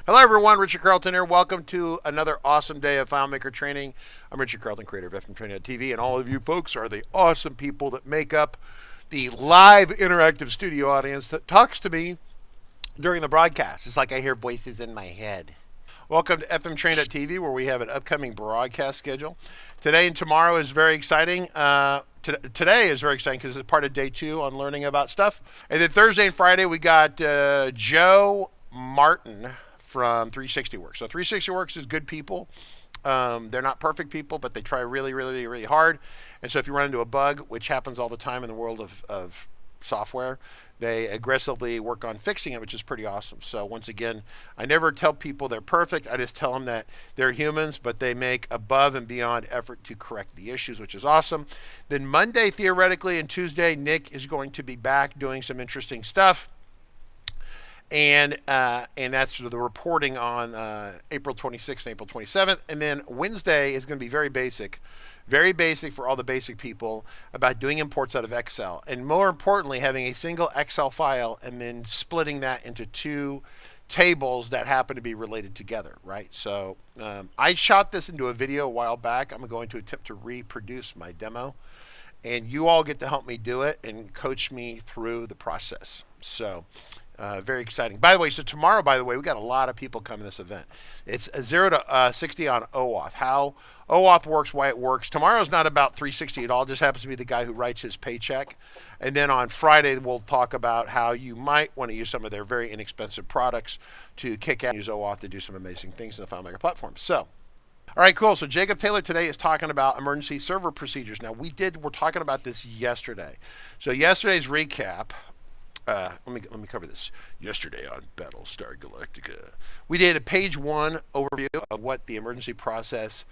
Hello everyone, Richard Carlton here. Welcome to another awesome day of FileMaker training. I'm Richard Carlton, creator of FileMaker and all of you folks are the awesome people that make up the live interactive studio audience that talks to me during the broadcast. It's like I hear voices in my head. Welcome to FMTrain.tv, where we have an upcoming broadcast schedule. Today and tomorrow is very exciting. Today is very exciting because it's part of day 2 on learning about stuff. And then Thursday and Friday, we got Joe Martin from 360 Works. So 360 Works is good people. They're not perfect people, but they try really, really, really hard. And so if you run into a bug, which happens all the time in the world of software, they aggressively work on fixing it, which is pretty awesome. So once again, I never tell people they're perfect. I just tell them that they're humans, but they make above and beyond effort to correct the issues, which is awesome. Then Monday, theoretically, and Tuesday, Nick is going to be back doing some interesting stuff. And that's the reporting on April 26th and April 27th. And then Wednesday is going to be very basic for all the basic people about doing imports out of Excel. And more importantly, having a single Excel file and then splitting that into 2 tables that happen to be related together, right? So I shot this into a video a while back. I'm going to attempt to reproduce my demo. And you all get to help me do it and coach me through the process. So very exciting. By the way, so tomorrow, we got a lot of people coming to this event. It's a 0 to 60 on OAuth. How OAuth works, why it works. Tomorrow's not about 360 at all. It just happens to be the guy who writes his paycheck. And then on Friday, we'll talk about how you might want to use some of their very inexpensive products to kick out and use OAuth to do some amazing things in the FileMaker platform. So, all right, cool. So Jacob Taylor today is talking about emergency server procedures. Now, we're talking about this yesterday. So yesterday's recap. Let me cover this. Yesterday on Battlestar Galactica, we did a page 1 overview of what the emergency process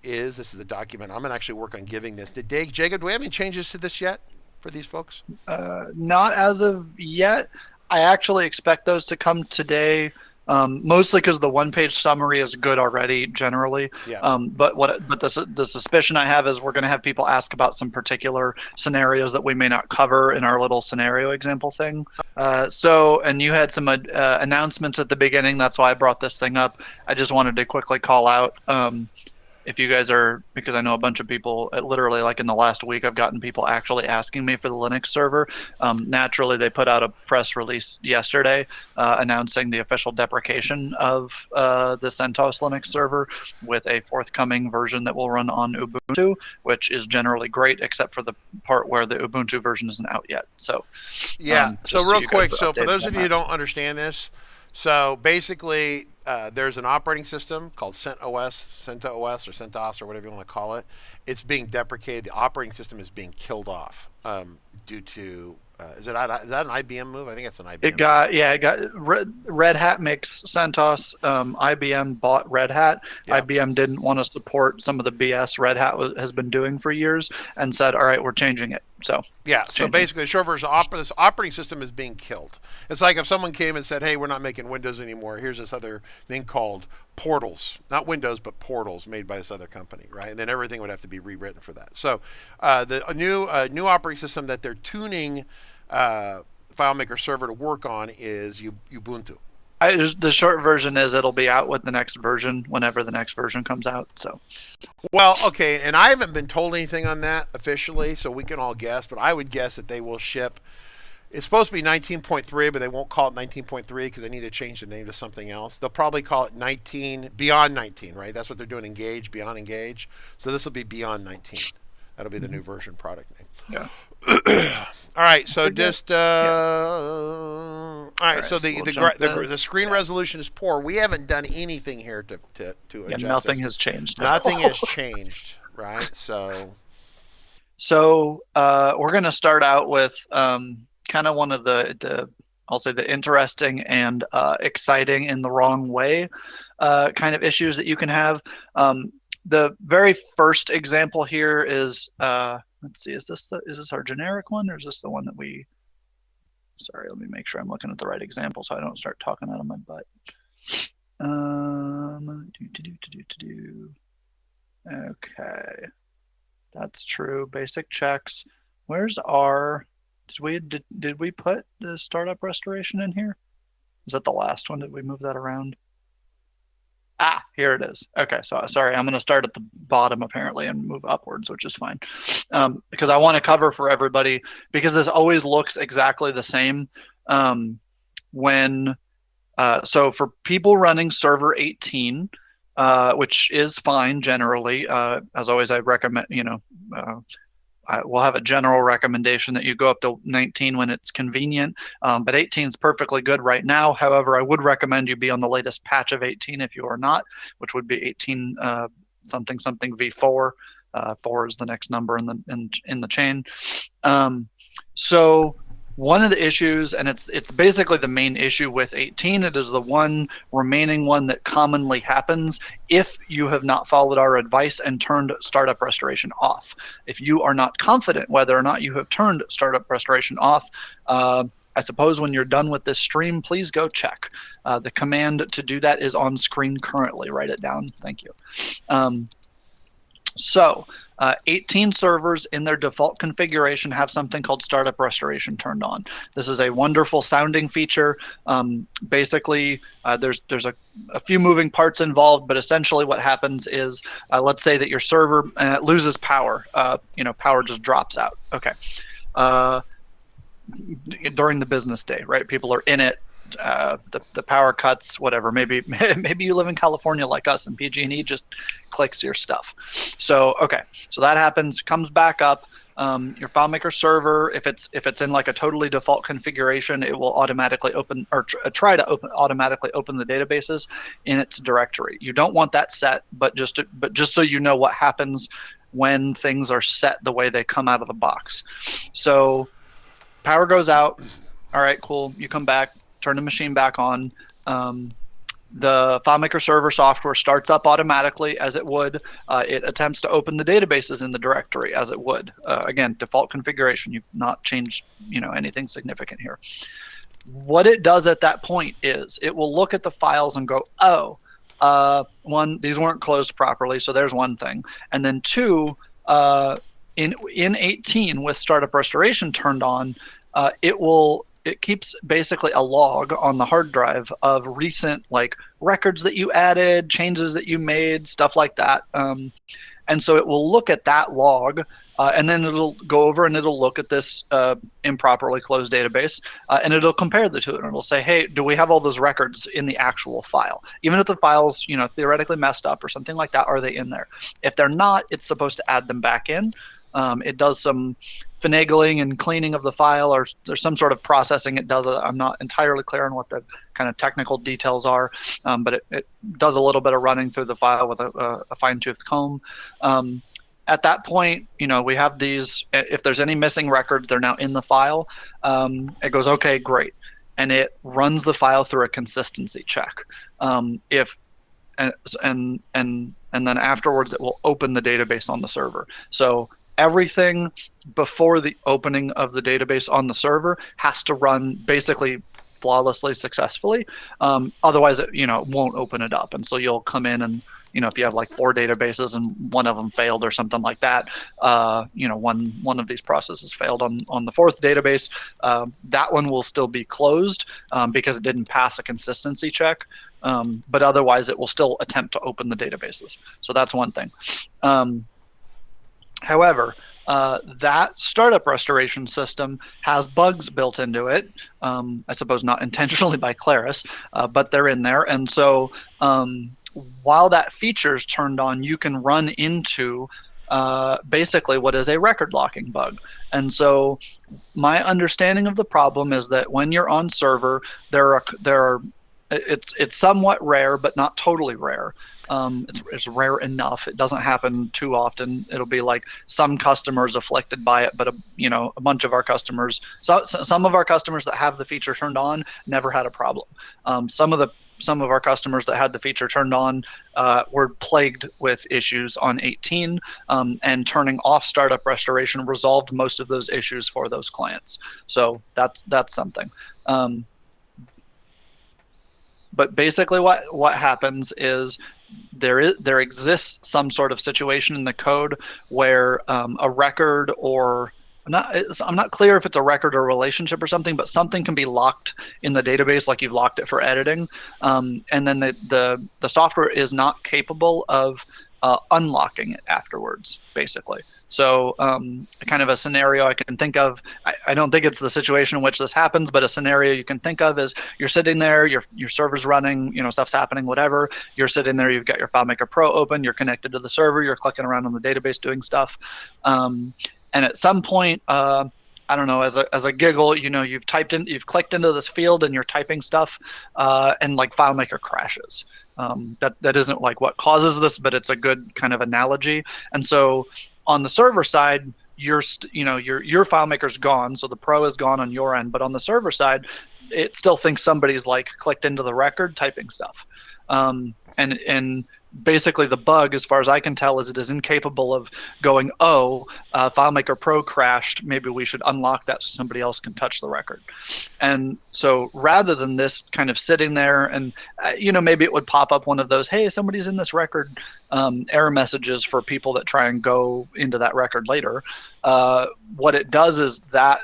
is. This is a document. I'm going to actually work on giving this. Jacob, do we have any changes to this yet for these folks? Not as of yet. I actually expect those to come today. Mostly because the one-page summary is good already, generally. Yeah. But the suspicion I have is we're going to have people ask about some particular scenarios that we may not cover in our little scenario example thing. And you had some announcements at the beginning. That's why I brought this thing up. I just wanted to quickly call out. If you guys are, because I know a bunch of people, literally like in the last week, I've gotten people actually asking me for the Linux server. Naturally, they put out a press release yesterday announcing the official deprecation of the CentOS Linux server with a forthcoming version that will run on Ubuntu, which is generally great, except for the part where the Ubuntu version isn't out yet. So, yeah. So real quick, so for those of you who don't understand this, so basically, there's an operating system called CentOS or CentOS or whatever you want to call it. It's being deprecated. The operating system is being killed off due to is that an IBM move? I think it's an IBM. It got Red Hat makes CentOS. IBM bought Red Hat. Yeah. IBM didn't want to support some of the BS Red Hat has been doing for years and said, all right, we're changing it. So yeah, so basically the short version, this operating system is being killed. It's like if someone came and said, hey, we're not making Windows anymore. Here's this other thing called Portals. Not Windows, but Portals made by this other company, right? And then everything would have to be rewritten for that. So the new operating system that they're tuning FileMaker server to work on is Ubuntu. The short version is it'll be out with the next version whenever the next version comes out. So, well, okay, and I haven't been told anything on that officially, so we can all guess. But I would guess that they will ship. It's supposed to be 19.3, but they won't call it 19.3 because they need to change the name to something else. They'll probably call it 19 Beyond 19, right? That's what they're doing. Engage, Beyond Engage. So this will be Beyond 19. That'll be the new version product name. Yeah. All right, so just all right. So the screen resolution is poor. We haven't done anything here to adjust. Nothing has changed. Nothing has changed, right? So we're going to start out with kind of one of I'll say the interesting and exciting in the wrong way kind of issues that you can have. The very first example here is let's see, is this our generic one, or is this the one that we? Sorry, let me make sure I'm looking at the right example so I don't start talking out of my butt. Okay, that's true. Basic checks. Where's our? Did we put the startup restoration in here? Is that the last one? Did we move that around? Ah, here it is. Okay, so sorry, I'm going to start at the bottom apparently and move upwards, which is fine. Because I want to cover for everybody, because this always looks exactly the same so for people running server 18, which is fine generally, as always, I recommend, we'll have a general recommendation that you go up to 19 when it's convenient, but 18 is perfectly good right now. However, I would recommend you be on the latest patch of 18 if you are not, which would be 18 something v4. 4 is the next number in the chain. So one of the issues, and it's basically the main issue with 18, it is the one remaining one that commonly happens if you have not followed our advice and turned startup restoration off. If you are not confident whether or not you have turned startup restoration off, I suppose when you're done with this stream, please go check. The command to do that is on screen currently. Write it down. Thank you. 18 servers in their default configuration have something called startup restoration turned on. This is a wonderful sounding feature. Basically, there's a few moving parts involved, but essentially what happens is, let's say that your server loses power. Power just drops out. Okay. During the business day, right? People are in it. The power cuts, whatever. Maybe you live in California like us, and PG&E just clicks your stuff. So so that happens, comes back up. Your FileMaker server, if it's in like a totally default configuration, it will automatically open or try to automatically open the databases in its directory. You don't want that set, but just so you know what happens when things are set the way they come out of the box. So power goes out. All right, cool. You come back. Turn the machine back on. The FileMaker server software starts up automatically as it would. It attempts to open the databases in the directory as it would. Again, default configuration. You've not changed anything significant here. What it does at that point is it will look at the files and go, one, these weren't closed properly, so there's one thing. And then two, in 18 with startup restoration turned on, it keeps basically a log on the hard drive of recent records that you added, changes that you made, stuff like that. And so it will look at that log, and then it'll go over and it'll look at this improperly closed database, and it'll compare the two, and it'll say, hey, do we have all those records in the actual file? Even if the file's theoretically messed up or something like that, are they in there? If they're not, it's supposed to add them back in. It does some finagling and cleaning of the file, or there's some sort of processing it does. I'm not entirely clear on what the kind of technical details are, but it does a little bit of running through the file with a fine-tooth comb. At that point, we have these, if there's any missing records, they're now in the file. It goes, okay, great. And it runs the file through a consistency check. And then afterwards, it will open the database on the server. So everything before the opening of the database on the server has to run basically flawlessly, successfully. Otherwise, it won't open it up. And so you'll come in and, if you have 4 databases and one of them failed or something like that, one of these processes failed on the 4th database, that one will still be closed because it didn't pass a consistency check. But otherwise, it will still attempt to open the databases. So that's one thing. However, that startup restoration system has bugs built into it. I suppose not intentionally by Claris, but they're in there. And so while that feature is turned on, you can run into basically what is a record locking bug. And so my understanding of the problem is that when you're on server, it's somewhat rare, but not totally rare. It's rare enough. It doesn't happen too often. It'll be some customers afflicted by it, but a bunch of our customers, some of our customers that have the feature turned on never had a problem. Some of our customers that had the feature turned on were plagued with issues on 18, and turning off startup restoration resolved most of those issues for those clients. So that's something. But basically what happens is there exists some sort of situation in the code where a record or I'm not clear if it's a record or a relationship or something, but something can be locked in the database, like you've locked it for editing, and then the software is not capable of unlocking it afterwards, basically. So kind of a scenario I can think of, I don't think it's the situation in which this happens, but a scenario you can think of is you're sitting there, your server's running, stuff's happening, whatever. You're sitting there, you've got your FileMaker Pro open, you're connected to the server, you're clicking around on the database doing stuff. And at some point, I don't know, as a giggle, you've clicked into this field and you're typing stuff, and like FileMaker crashes. That isn't like what causes this, but it's a good kind of analogy. And so on the server side, your FileMaker's gone, so the Pro is gone on your end. But on the server side, it still thinks somebody's like clicked into the record typing stuff. And basically the bug, as far as I can tell, is it is incapable of going, FileMaker Pro crashed, maybe we should unlock that so somebody else can touch the record. And so rather than this kind of sitting there and, maybe it would pop up one of those, hey, somebody's in this record, error messages for people that try and go into that record later. What it does is that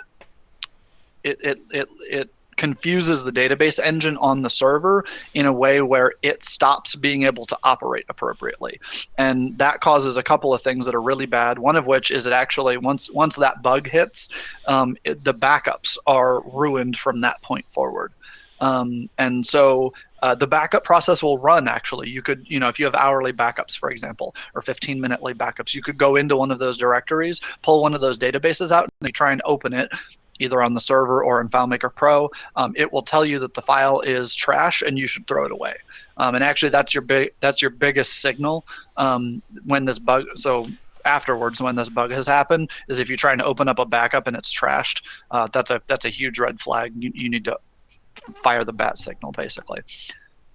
it confuses the database engine on the server in a way where it stops being able to operate appropriately. And that causes a couple of things that are really bad. One of which is it actually, once that bug hits, the backups are ruined from that point forward. And so the backup process will run, actually. You could, if you have hourly backups, for example, or 15-minute backups, you could go into one of those directories, pull one of those databases out, and try and open it, either on the server or in FileMaker Pro. It will tell you that the file is trash and you should throw it away. And actually, that's your biggest signal when this bug. So afterwards, when this bug has happened, is if you're trying to open up a backup and it's trashed, that's a huge red flag. You need to fire the bat signal, basically.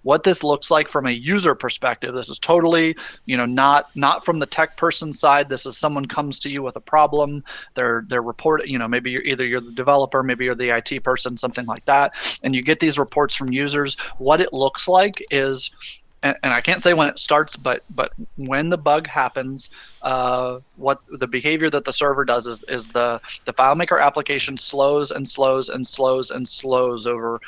What this looks like from a user perspective, this is totally, not from the tech person side. This is someone comes to you with a problem. They're reporting, maybe you're the developer, maybe you're the IT person, something like that, and you get these reports from users. What it looks like is, and I can't say when it starts, but when the bug happens, what the behavior that the server does is the FileMaker application slows and slows and slows and slows over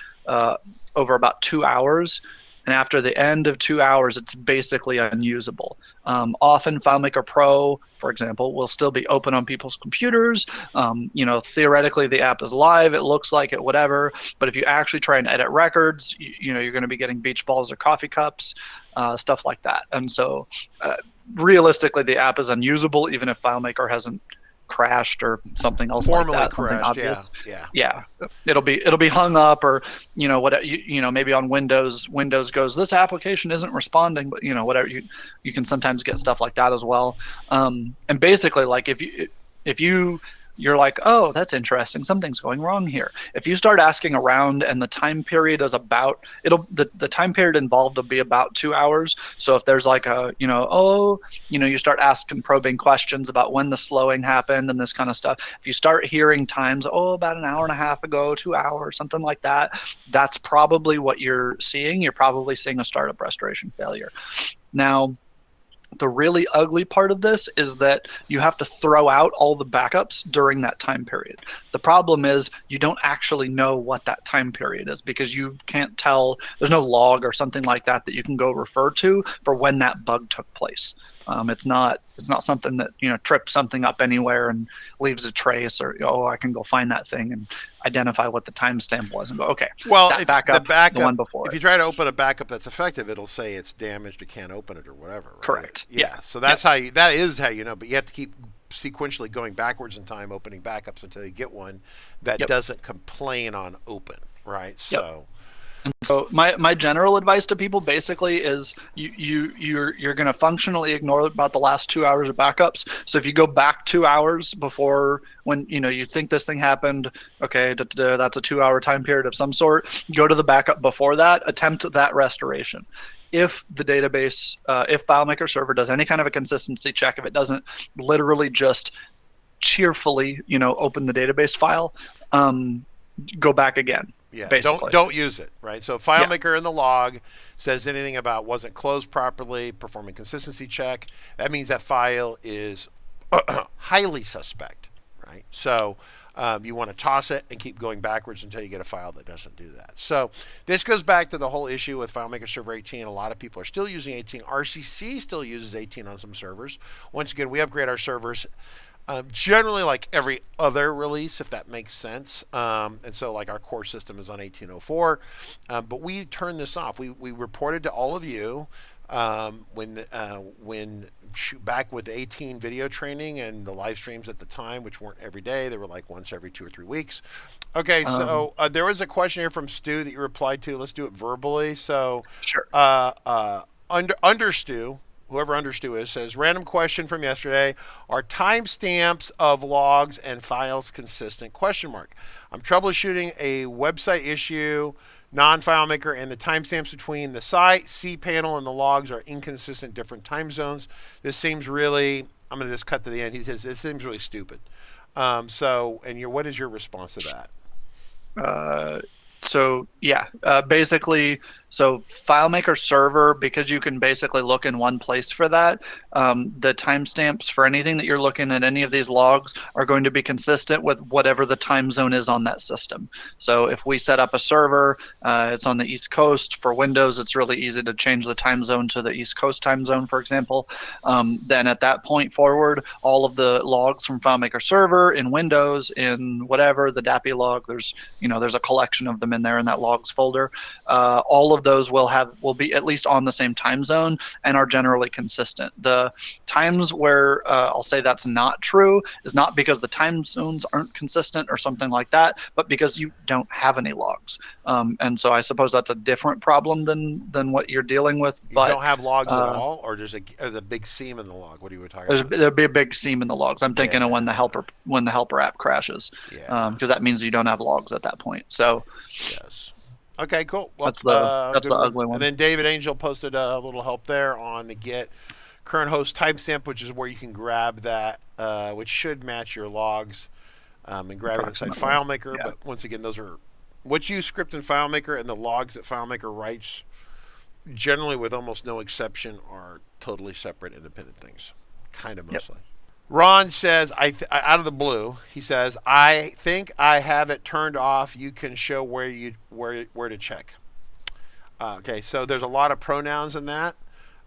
about 2 hours. And after the end of 2 hours, it's basically unusable. Often FileMaker Pro, for example, will still be open on people's computers. Theoretically, the app is live. It looks like it, whatever. But if you actually try and edit records, you're going to be getting beach balls or coffee cups, stuff like that. And so realistically, the app is unusable, even if FileMaker hasn't crashed or something else formally like that, something crashed, obvious. Yeah. It'll be hung up, or maybe on Windows goes, this application isn't responding, but whatever, you can sometimes get stuff like that as well. And basically, like if you're like, oh, that's interesting, something's going wrong here. If you start asking around and the time period is the time period involved will be about 2 hours. So if there's like you start asking probing questions about when the slowing happened and this kind of stuff. If you start hearing times, about an hour and a half ago, 2 hours, something like that, that's probably what you're seeing. You're probably seeing a startup restoration failure. Now, the really ugly part of this is that you have to throw out all the backups during that time period. The problem is you don't actually know what that time period is because you can't tell. There's no log or something like that you can go refer to for when that bug took place. It's not something that trips something up anywhere and leaves a trace, or I can go find that thing and identify what the timestamp was and go, okay. Well, that if backup, the backup, the one before if you try to open a backup that's effective, it'll say it's damaged, you can't open it or whatever. Right? Correct. Yeah. So that is how you know, but you have to keep sequentially going backwards in time, opening backups until you get one that doesn't complain on open, right? So. So my general advice to people basically is you're going to functionally ignore about the last 2 hours of backups. So if you go back 2 hours before when you think this thing happened, okay, that's a 2 hour time period of some sort. Go to the backup before that, attempt that restoration. If the database, if FileMaker server does any kind of a consistency check, if it doesn't literally just cheerfully open the database file, go back again. Yeah, basically. Don't use it, right? So FileMaker in the log says anything about wasn't closed properly, performing consistency check. That means that file is highly suspect, right? right? So you want to toss it and keep going backwards until you get a file that doesn't do that. So this goes back to the whole issue with FileMaker Server 18. A lot of people are still using 18. RCC still uses 18 on some servers. Once again, we upgrade our servers generally like every other release, if that makes sense. And so like our core system is on 1804, but we turned this off. We reported to all of you when back with 18 video training and the live streams at the time, which weren't every day, they were like once every 2 or 3 weeks. Okay, so there was a question here from Stu that you replied to. Let's do it verbally. So Sure. under Stu, whoever under Stu is, says, random question from yesterday. Are timestamps of logs and files consistent? Question mark. I'm troubleshooting a website issue, non-FileMaker, and the timestamps between the site, cPanel, and the logs are inconsistent, different time zones. This seems really, I'm going to just cut to the end. He says, this seems really stupid. What is your response to that? Basically, so FileMaker Server, because you can basically look in one place for that, the timestamps for anything that you're looking at, any of these logs, are going to be consistent with whatever the time zone is on that system. So if we set up a server, it's on the East Coast. For Windows, it's really easy to change the time zone to the East Coast time zone, for example. Then at that point forward, all of the logs from FileMaker Server in Windows, in whatever, the DAPI log, there's a collection of them in there in that logs folder. All of those will be at least on the same time zone and are generally consistent. The times where I'll say that's not true is not because the time zones aren't consistent or something like that, but because you don't have any logs. And so I suppose that's a different problem than what you're dealing with. You don't have logs at all, or there's a big seam in the log? What are you talking about? There'll be a big seam in the logs. I'm thinking of when the helper app crashes, because that means you don't have logs at that point. So yes. Okay, cool. Well, that's the ugly one. And then David Angel posted a little help there on the get current host timestamp, which is where you can grab that, which should match your logs, and grab it inside FileMaker. Yeah. But once again, those are what you script in FileMaker, and the logs that FileMaker writes, generally with almost no exception, are totally separate, independent things, kind of mostly. Yep. Ron says, out of the blue, he says, I think I have it turned off. You can show where to check. Okay, so there's a lot of pronouns in that.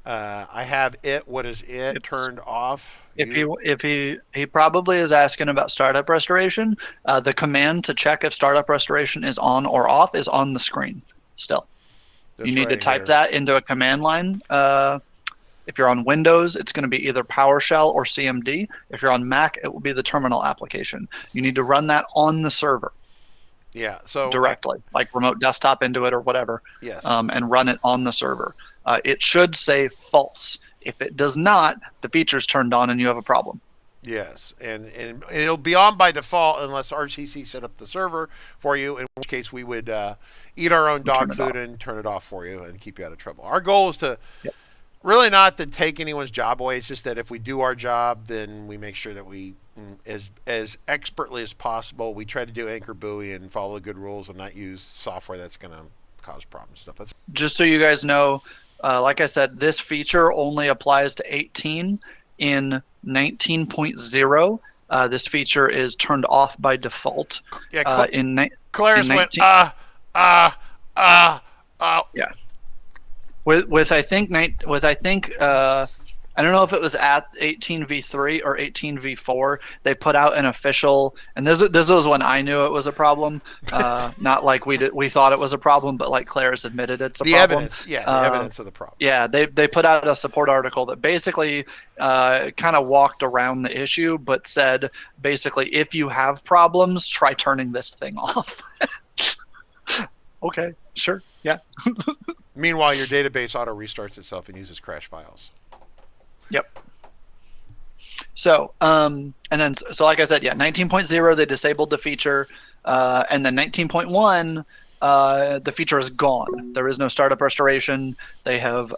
I have it. What is it? Turned off. If he probably is asking about startup restoration. The command to check if startup restoration is on or off is on the screen still. You need to type that into a command line. If you're on Windows, it's going to be either PowerShell or CMD. If you're on Mac, it will be the terminal application. You need to run that on the server. Yeah, so directly, like remote desktop into it or whatever. Yes. And run it on the server. It should say false. If it does not, the feature's turned on and you have a problem. Yes, and it'll be on by default unless RCC set up the server for you, in which case we would eat our own dog food and turn it off for you and keep you out of trouble. Our goal is to really not to take anyone's job away. It's just that if we do our job, then we make sure that we, as expertly as possible, we try to do anchor buoy and follow good rules and not use software that's going to cause problems. That's just so you guys know, like I said, this feature only applies to 18. In 19.0, this feature is turned off by default. Yeah, Claris went, yeah. With I think I don't know if it was at 18v3 or 18v4. They put out an official, and this was when I knew it was a problem. Not like we thought it was a problem, but like Claris admitted it's a problem. Evidence, the evidence of the problem. Yeah, they put out a support article that basically kind of walked around the issue, but said basically if you have problems, try turning this thing off. Okay, sure, yeah. Meanwhile, your database auto restarts itself and uses crash files. Yep. So, and then, like I said, 19.0, they disabled the feature, and then 19.1, the feature is gone. There is no startup restoration. They have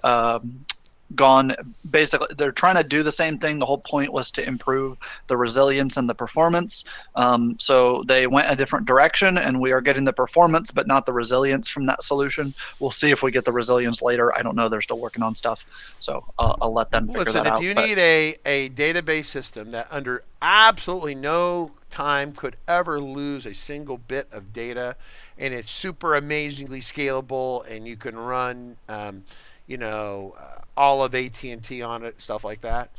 gone, basically they're trying to do the same thing. The whole point was to improve the resilience and the performance. So they went a different direction, and we are getting the performance but not the resilience from that solution. We'll see if we get the resilience later. I don't know, they're still working on stuff, so I'll let them figure that out. Listen, if you need a database system that under absolutely no time could ever lose a single bit of data, and it's super amazingly scalable, and you can run all of AT&T on it, stuff like that,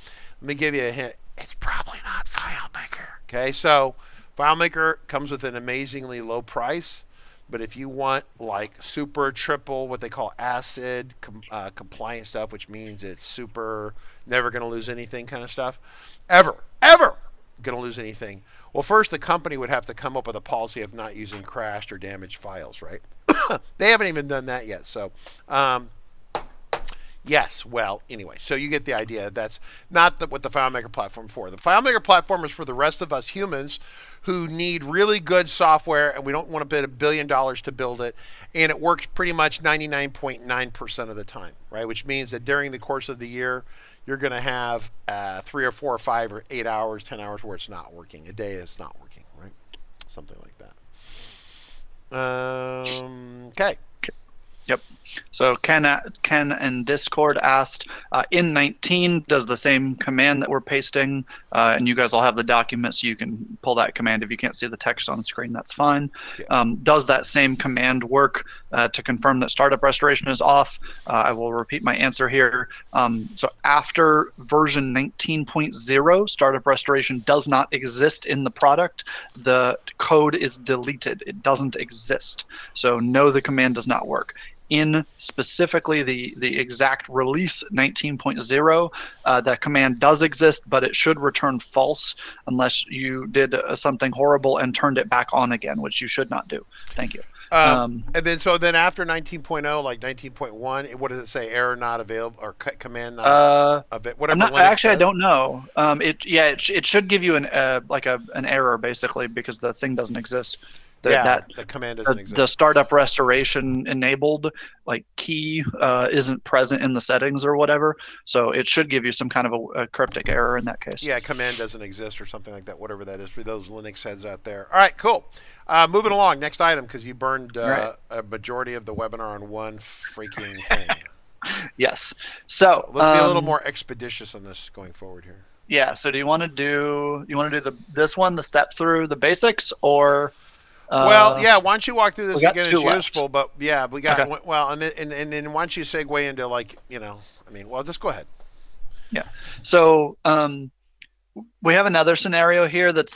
let me give you a hint. It's probably not FileMaker. Okay, so FileMaker comes with an amazingly low price, but if you want like super triple, what they call ACID compliant stuff, which means it's super never going to lose anything kind of stuff, ever going to lose anything. Well, first the company would have to come up with a policy of not using crashed or damaged files, right? They haven't even done that yet. So, yes, well, anyway, so you get the idea. That's not what the FileMaker platform is for. The FileMaker platform is for the rest of us humans who need really good software, and we don't want to pay $1 billion to build it, and it works pretty much 99.9% of the time, right? Which means that during the course of the year, you're going to have 3 or 4 or 5 or 8 hours, 10 hours where it's not working. A day is not working, right? Something like that. Okay. Yep. So Ken in Discord asked, in 19 does the same command that we're pasting, and you guys all have the document, so you can pull that command. If you can't see the text on the screen, that's fine. Yeah. Does that same command work to confirm that startup restoration is off? I will repeat my answer here. So after version 19.0, startup restoration does not exist in the product. The code is deleted. It doesn't exist. So no, the command does not work. In specifically the exact release 19.0, that command does exist, but it should return false unless you did something horrible and turned it back on again, which you should not do. Thank you. And then after 19.0, like 19.1, what does it say? Error not available, or command not available? Whatever. Actually, I don't know. It should give you an error basically because the thing doesn't exist. The command doesn't exist. The startup restoration enabled key isn't present in the settings or whatever, so it should give you some kind of a cryptic error in that case. Yeah, command doesn't exist or something like that, whatever that is for those Linux heads out there. All right, cool. Moving along, next item, because you burned a majority of the webinar on one freaking thing. Yes. So let's be a little more expeditious on this going forward here. Yeah. So do you want to do this one, the step through the basics, or? Well, yeah. Why don't you walk through this again? It's useful, but yeah, we got okay. Well, and then why don't you segue into just go ahead. Yeah. So we have another scenario here that's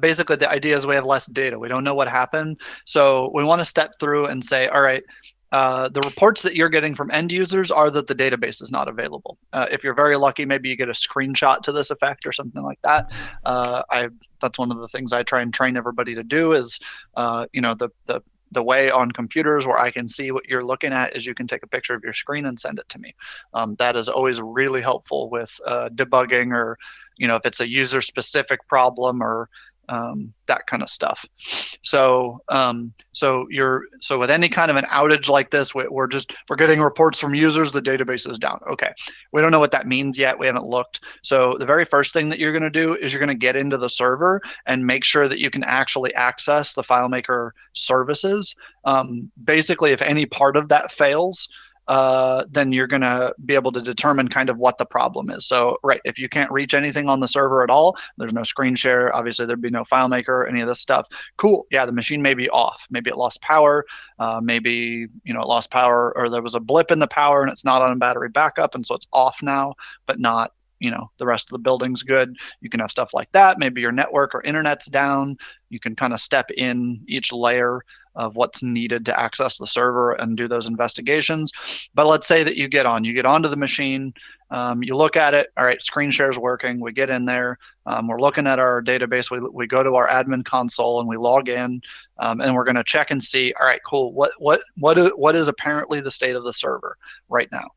basically the idea is we have less data. We don't know what happened, so we want to step through and say, all right. The reports that you're getting from end users are that the database is not available. If you're very lucky, maybe you get a screenshot to this effect or something like that. That's one of the things I try and train everybody to do is, the way on computers where I can see what you're looking at is you can take a picture of your screen and send it to me. That is always really helpful with debugging or, if it's a user specific problem or that kind of stuff. So with any kind of an outage like this, we're getting reports from users, the database is down. Okay, we don't know what that means yet. We haven't looked. So the very first thing that you're going to do is you're going to get into the server and make sure that you can actually access the FileMaker services. Basically, if any part of that fails, then you're going to be able to determine kind of what the problem is. So, right, if you can't reach anything on the server at all, there's no screen share, obviously there'd be no FileMaker, any of this stuff. Cool, yeah, the machine may be off. Maybe it lost power, maybe, it lost power, or there was a blip in the power and it's not on a battery backup, and so it's off now, but not, the rest of the building's good. You can have stuff like that. Maybe your network or internet's down. You can kind of step in each layer of what's needed to access the server and do those investigations. But let's say that you get onto the machine, you look at it, all right, screen share's working, we get in there, we're looking at our database, we go to our admin console and we log in, and we're gonna check and see, all right, cool, what is apparently the state of the server right now?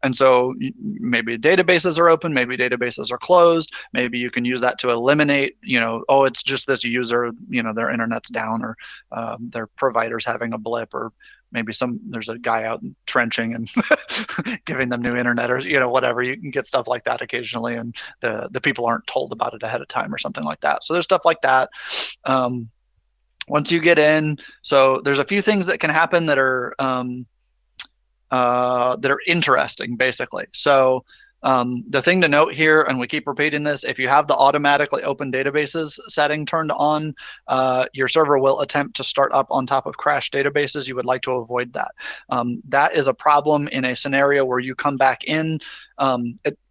And so maybe databases are open, maybe databases are closed. Maybe you can use that to eliminate, it's just this user, their internet's down or their provider's having a blip or maybe there's a guy out trenching and giving them new internet, or whatever. You can get stuff like that occasionally, and the people aren't told about it ahead of time or something like that. So there's stuff like that. Once you get in, so there's a few things that can happen that are interesting, basically. So the thing to note here, and we keep repeating this, if you have the automatically open databases setting turned on, your server will attempt to start up on top of crashed databases. You would like to avoid that. That is a problem in a scenario where you come back in.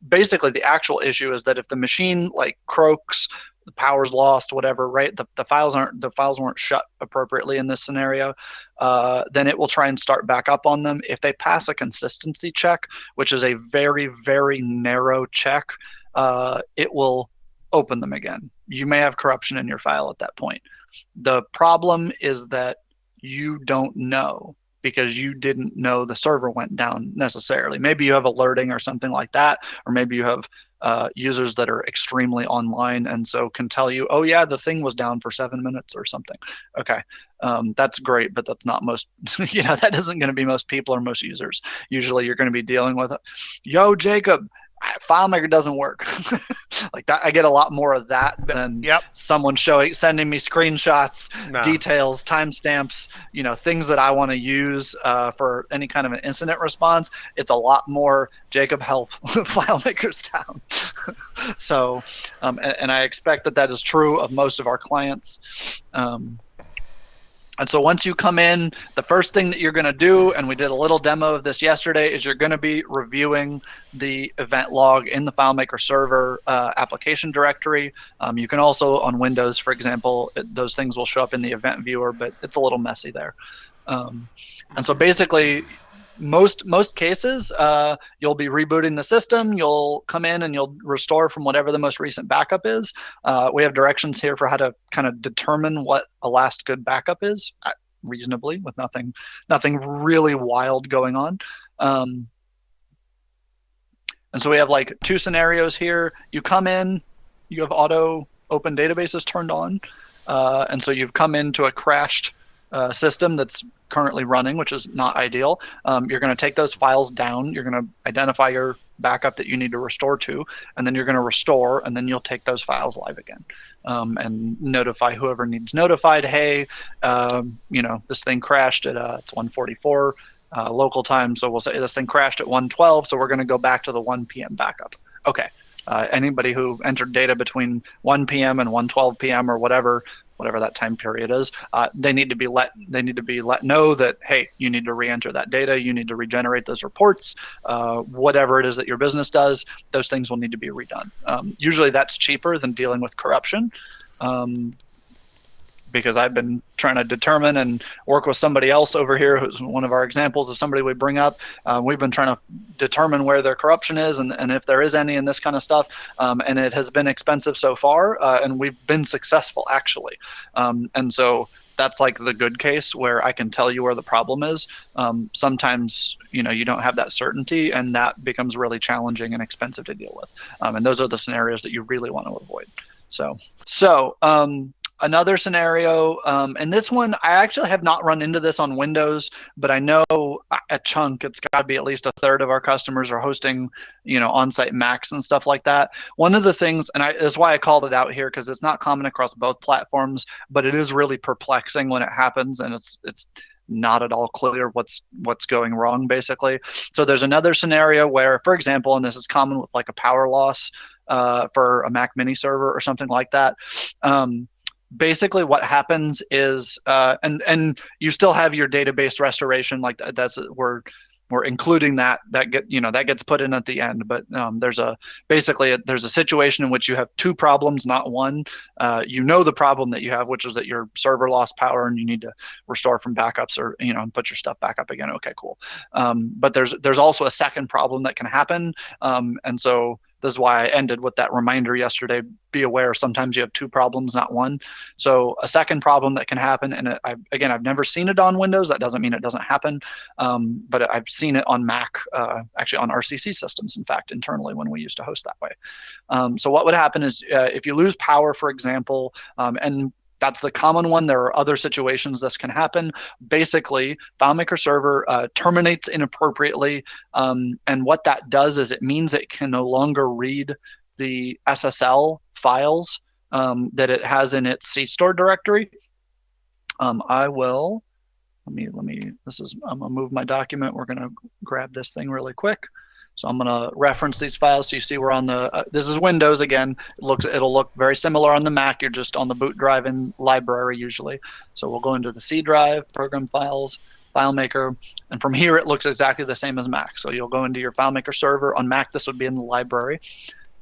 Basically, the actual issue is that if the machine croaks, the power's lost, whatever, right? The files weren't shut appropriately in this scenario. Then it will try and start back up on them. If they pass a consistency check, which is a very, very narrow check, it will open them again. You may have corruption in your file at that point. The problem is that you don't know, because you didn't know the server went down necessarily. Maybe you have alerting or something like that, or maybe you have users that are extremely online and so can tell you, oh yeah, the thing was down for 7 minutes or something. Okay, that's great, but that's not most, that isn't going to be most people or most users. Usually you're going to be dealing with, yo, Jacob, FileMaker doesn't work. Like that, I get a lot more of that than someone sending me screenshots, details, timestamps, things that I want to use for any kind of an incident response. It's a lot more, Jacob, help, FileMaker's down. So, and I expect that is true of most of our clients. And so once you come in, the first thing that you're going to do, and we did a little demo of this yesterday, is you're going to be reviewing the event log in the FileMaker server application directory. You can also, on Windows, for example, those things will show up in the event viewer, but it's a little messy there. And so basically, most cases, you'll be rebooting the system. You'll come in and you'll restore from whatever the most recent backup is. We have directions here for how to kind of determine what a last good backup is, reasonably, with nothing really wild going on. And so we have two scenarios here. You come in, you have auto open databases turned on, and so you've come into a crashed system that's currently running, which is not ideal. You're going to take those files down. You're going to identify your backup that you need to restore to, and then you're going to restore, and then you'll take those files live again and notify whoever needs notified. Hey, this thing crashed at it's 1:44 local time, so we'll say this thing crashed at 1:12, so we're going to go back to the 1 p.m. backup. Okay. Anybody who entered data between 1 p.m. and 1:12 p.m. or whatever that time period is, they need to be let know that, hey, you need to re-enter that data, you need to regenerate those reports, whatever it is that your business does, those things will need to be redone. Usually that's cheaper than dealing with corruption. Because I've been trying to determine and work with somebody else over here, who's one of our examples of somebody we bring up. We've been trying to determine where their corruption is and if there is any in this kind of stuff. And it has been expensive so far, and we've been successful, actually. And so that's the good case where I can tell you where the problem is. Sometimes, you don't have that certainty, and that becomes really challenging and expensive to deal with. And those are the scenarios that you really want to avoid. So another scenario, and this one, I actually have not run into this on Windows, but I know a chunk, it's got to be at least a third of our customers are hosting, on-site Macs and stuff like that. One of the things, and that's why I called it out here, because it's not common across both platforms, but it is really perplexing when it happens, and it's not at all clear what's going wrong, basically. So there's another scenario where, for example, and this is common with a power loss for a Mac mini server or something like that. Basically what happens is, and you still have your database restoration, we're including that gets put in at the end, but there's a situation in which you have two problems, not one. The problem that you have, which is that your server lost power and you need to restore from backups or and put your stuff back up again. Okay, cool. But there's also a second problem that can happen, and so this is why I ended with that reminder yesterday. Be aware, sometimes you have two problems, not one. So a second problem that can happen, and I've never seen it on Windows. That doesn't mean it doesn't happen, but I've seen it on Mac, actually on RCC systems, in fact, internally when we used to host that way. So what would happen is if you lose power, for example, and That's the common one. There are other situations this can happen. Basically, FileMaker Server terminates inappropriately, and what that does is it means it can no longer read the SSL files that it has in its C-store directory. I will, I'm gonna move my document. We're gonna grab this thing really quick. So I'm gonna reference these files so you see we're on the, this is Windows again. It'll look very similar on the Mac. You're just on the boot drive in library usually. So we'll go into the C drive, program files, FileMaker, and from here it looks exactly the same as Mac. So you'll go into your FileMaker server. On Mac, this would be in the library,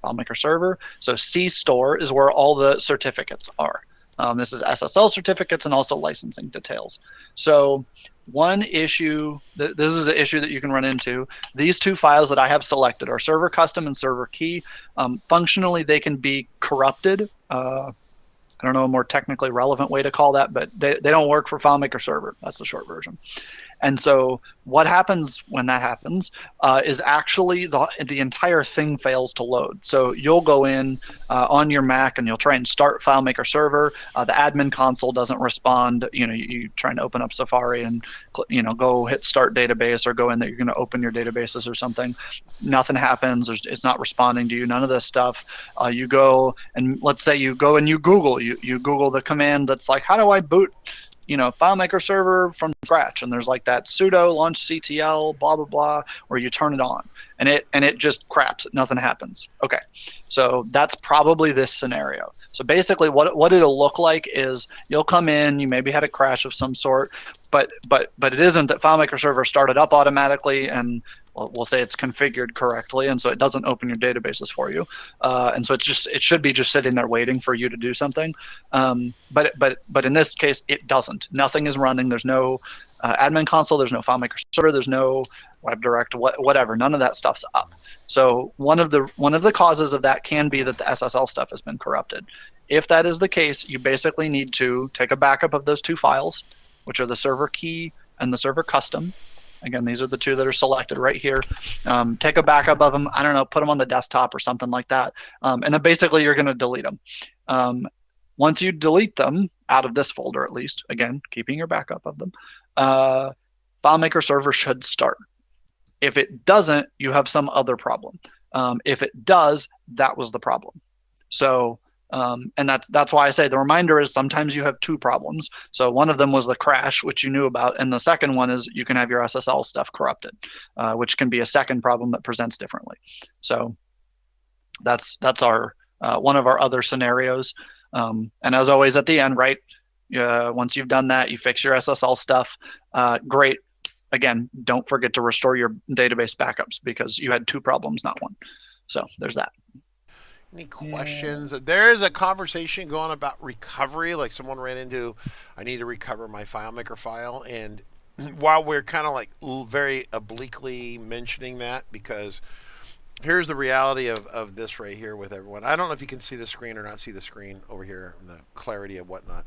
FileMaker server. So C store is where all the certificates are. This is SSL certificates and also licensing details. So one issue, this is the issue that you can run into. These two files that I have selected are server custom and server key. Functionally, they can be corrupted. I don't know a more technically relevant way to call that, but they don't work for FileMaker server. That's the short version. And so what happens when that happens is actually the entire thing fails to load. So you'll go in on your Mac and you'll try and start FileMaker server. The admin console doesn't respond. You trying to open up Safari and go hit start database or go in that you're going to open your databases or something. Nothing happens. It's not responding to you. None of this stuff. You go and let's say you go and you Google. You Google the command that's like, how do I boot FileMaker server from scratch, and there's like that sudo launch CTL blah blah blah, where you turn it on and it just craps. Nothing happens. Okay, so that's probably this scenario. So basically, what it'll look like is you'll come in, you maybe had a crash of some sort, but it isn't that FileMaker server started up automatically and we'll say it's configured correctly, and so it doesn't open your databases for you, and so it should be just sitting there waiting for you to do something, but in this case it doesn't. Nothing is running. There's no admin console. There's no FileMaker server. There's no WebDirect. Whatever. None of that stuff's up. So one of the causes of that can be that the SSL stuff has been corrupted. If that is the case, you basically need to take a backup of those two files, which are the server key and the server custom. Again, these are the two that are selected right here. Take a backup of them. I don't know, put them on the desktop or something like that. And then basically you're going to delete them. Once you delete them out of this folder, at least, again, keeping your backup of them, FileMaker server should start. If it doesn't, you have some other problem. If it does, that was the problem. So, and that's why I say the reminder is sometimes you have two problems. So one of them was the crash, which you knew about, and the second one is you can have your SSL stuff corrupted, which can be a second problem that presents differently. So that's our one of our other scenarios. And as always at the end, right? Once you've done that, you fix your SSL stuff. Great. Again, don't forget to restore your database backups because you had two problems, not one. So there's that. Any questions? Yeah. There is a conversation going about recovery. Like someone ran into, I need to recover my FileMaker file. And while we're kind of like very obliquely mentioning that, because here's the reality of this right here with everyone. I don't know if you can see the screen or not see the screen over here and the clarity of whatnot.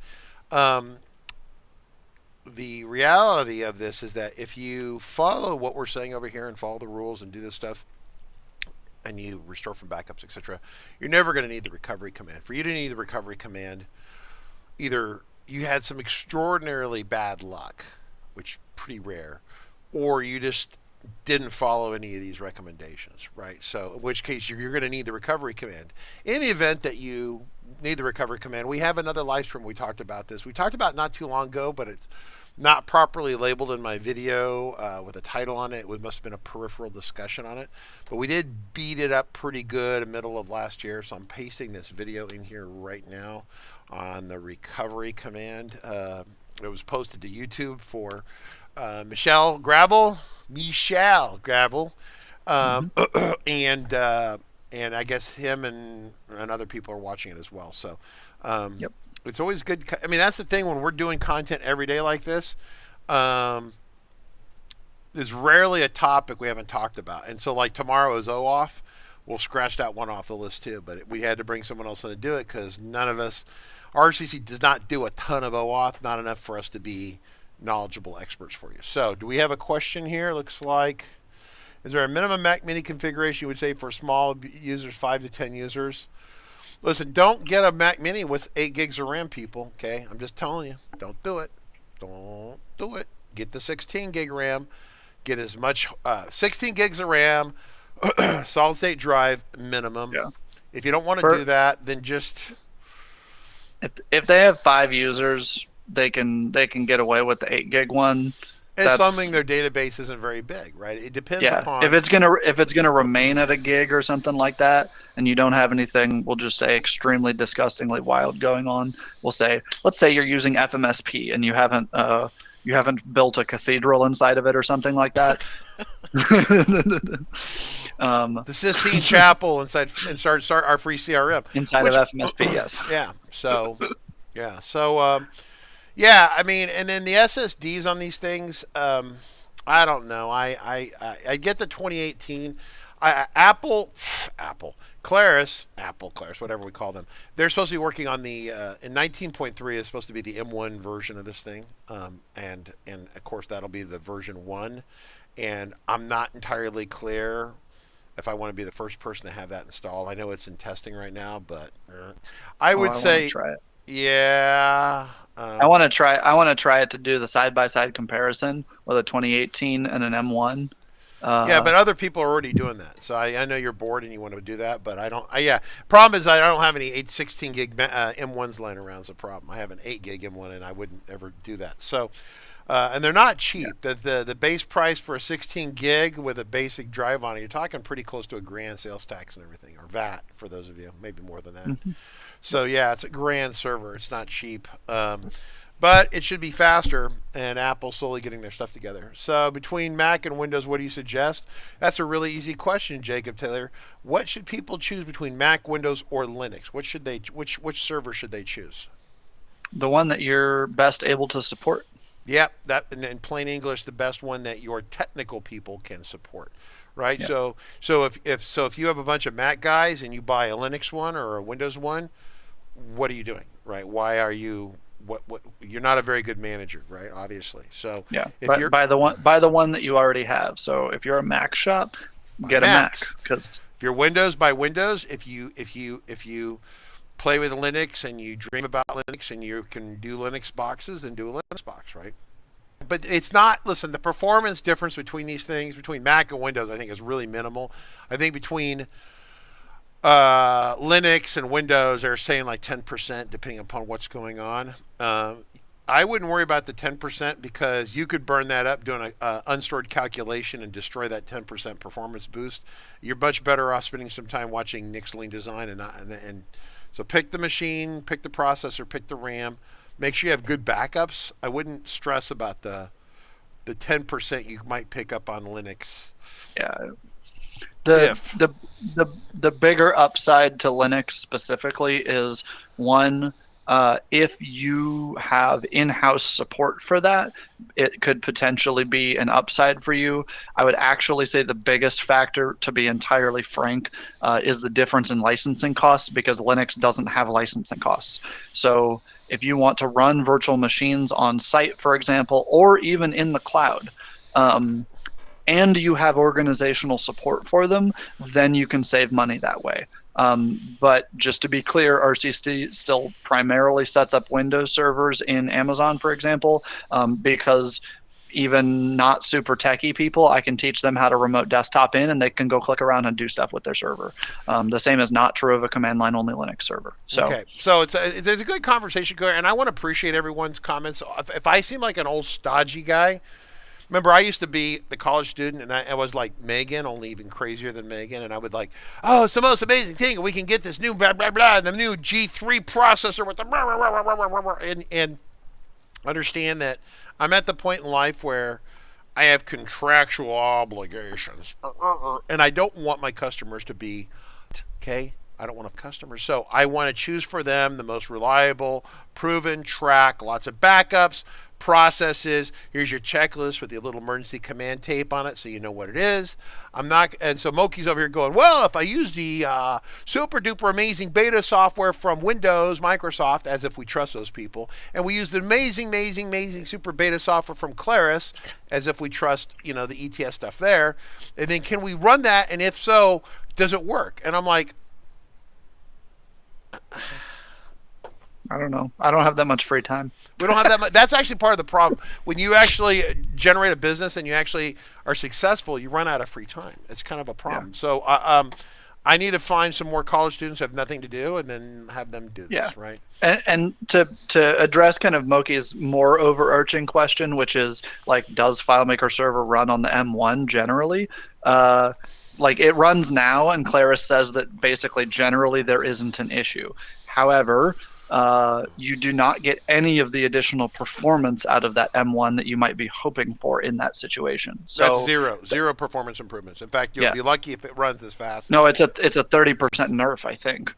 The reality of this is that if you follow what we're saying over here and follow the rules and do this stuff, and you restore from backups, etc., you're never going to need the recovery command. For you to need the recovery command, either you had some extraordinarily bad luck, which is pretty rare, or you just didn't follow any of these recommendations, right? So in which case you're going to need the recovery command. In the event that you need the recovery command, we have another live stream. We talked about this. We talked about it not too long ago, but it's not properly labeled in my video with a title on it. It must have been a peripheral discussion on it. But we did beat it up pretty good in the middle of last year. So I'm pasting this video in here right now on the recovery command. It was posted to YouTube for Michelle Gravel, and I guess him and other people are watching it as well. So yep. It's always good. I mean, that's the thing when we're doing content every day like this. There's rarely a topic we haven't talked about. And so like tomorrow is OAuth. We'll scratch that one off the list too. But we had to bring someone else in to do it because none of us, RCC does not do a ton of OAuth, not enough for us to be knowledgeable experts for you. So do we have a question here? Looks like, is there a minimum Mac Mini configuration you would say for small users, 5 to 10 users? Listen, don't get a Mac Mini with 8 gigs of RAM, people. Okay, I'm just telling you, don't do it. Don't do it. Get the 16 gig RAM. Get as much 16 gigs of RAM, solid state drive minimum. Yeah. If you don't want to do that, then just if they have 5 users, they can get away with the 8 gig one. it's something their database isn't very big, right? It depends upon if it's gonna remain at a gig or something like that, and you don't have anything, we'll just say extremely disgustingly wild going on. We'll say, let's say you're using FMSP and you haven't built a cathedral inside of it or something like that. the Sistine Chapel inside and start our free CRM inside of FMSP. Yes. Yeah. So yeah. So yeah. I mean, and then the SSDs on these things. I don't know. I get the 2018. Apple, Claris, whatever we call them. They're supposed to be working on the in 19.3 is supposed to be the M1 version of this thing, and of course that'll be the version 1. And I'm not entirely clear if I want to be the first person to have that installed. I know it's in testing right now, but I would say, try it. Yeah. I want to try it to do the side-by-side comparison with a 2018 and an M1. Yeah, but other people are already doing that. So I know you're bored and you want to do that, but I don't. Problem is I don't have any 16 gig M1s lying around. Is a problem. I have an 8 gig M1 and I wouldn't ever do that. So, and they're not cheap. Yeah. The base price for a 16 gig with a basic drive on it, you're talking pretty close to $1,000 sales tax and everything, or VAT for those of you, maybe more than that. Mm-hmm. So yeah, it's $1,000 server. It's not cheap. But it should be faster, and Apple's slowly getting their stuff together. So between Mac and Windows, what do you suggest? That's a really easy question, Jacob Taylor. What should people choose between Mac, Windows, or Linux? Which server should they choose? The one that you're best able to support. Yep, that in plain English, the best one that your technical people can support, right? Yep. So if you have a bunch of Mac guys and you buy a Linux one or a Windows one, what are you doing, right? Why are you what you're not a very good manager, right? Obviously. So yeah, if you're buy the one that you already have. So if you're a Mac shop, get a Mac, because if you're Windows, buy Windows. If you play with Linux and you dream about Linux and you can do Linux boxes, then do a Linux box, right? But it's not, listen, the performance difference between these things, between Mac and Windows, I think is really minimal. I think between Linux and Windows, they're saying like 10% depending upon what's going on. I wouldn't worry about the 10% because you could burn that up doing an unstored calculation and destroy that 10% performance boost. You're much better off spending some time watching Nick's Lean Design and so pick the machine, pick the processor, pick the RAM. Make sure you have good backups. I wouldn't stress about the 10% you might pick up on Linux. Yeah. The bigger upside to Linux specifically is one, if you have in-house support for that, it could potentially be an upside for you. I would actually say the biggest factor, to be entirely frank, is the difference in licensing costs, because Linux doesn't have licensing costs. So if you want to run virtual machines on site, for example, or even in the cloud, and you have organizational support for them, then you can save money that way. But just to be clear, RCC still primarily sets up Windows servers in Amazon, for example, because even not super techie people, I can teach them how to remote desktop in, and they can go click around and do stuff with their server. The same is not true of a command line only Linux server. So, okay, so there's a good conversation going, and I want to appreciate everyone's comments. If I seem like an old stodgy guy, remember, I used to be the college student, and I was like Megan, only even crazier than Megan, and I would like, oh, it's the most amazing thing. We can get this new blah, blah, blah, and the new G3 processor with the blah, blah, blah, blah, blah, blah, and understand that I'm at the point in life where I have contractual obligations, and I don't want my customers to be, okay? I don't want customers. So I want to choose for them the most reliable, proven track, lots of backups, processes. Here's your checklist with the little emergency command tape on it so you know what it is. And so Moki's over here going, well, if I use the super duper amazing beta software from Windows, Microsoft, as if we trust those people, and we use the amazing super beta software from Claris, as if we trust, the ETS stuff there, and then can we run that, and if so, does it work? And I'm like, I don't know. I don't have that much free time. We don't have that much. That's actually part of the problem. When you actually generate a business and you actually are successful, you run out of free time. It's kind of a problem. Yeah. So I need to find some more college students who have nothing to do and then have them do this, right? And to address kind of Moki's more overarching question, which is like, does FileMaker Server run on the M1 generally? Like it runs now, and Claris says that basically generally there isn't an issue. However, you do not get any of the additional performance out of that M1 that you might be hoping for in that situation. So that's zero performance improvements. In fact, you'll be lucky if it runs as fast. No, it's a 30% nerf, I think.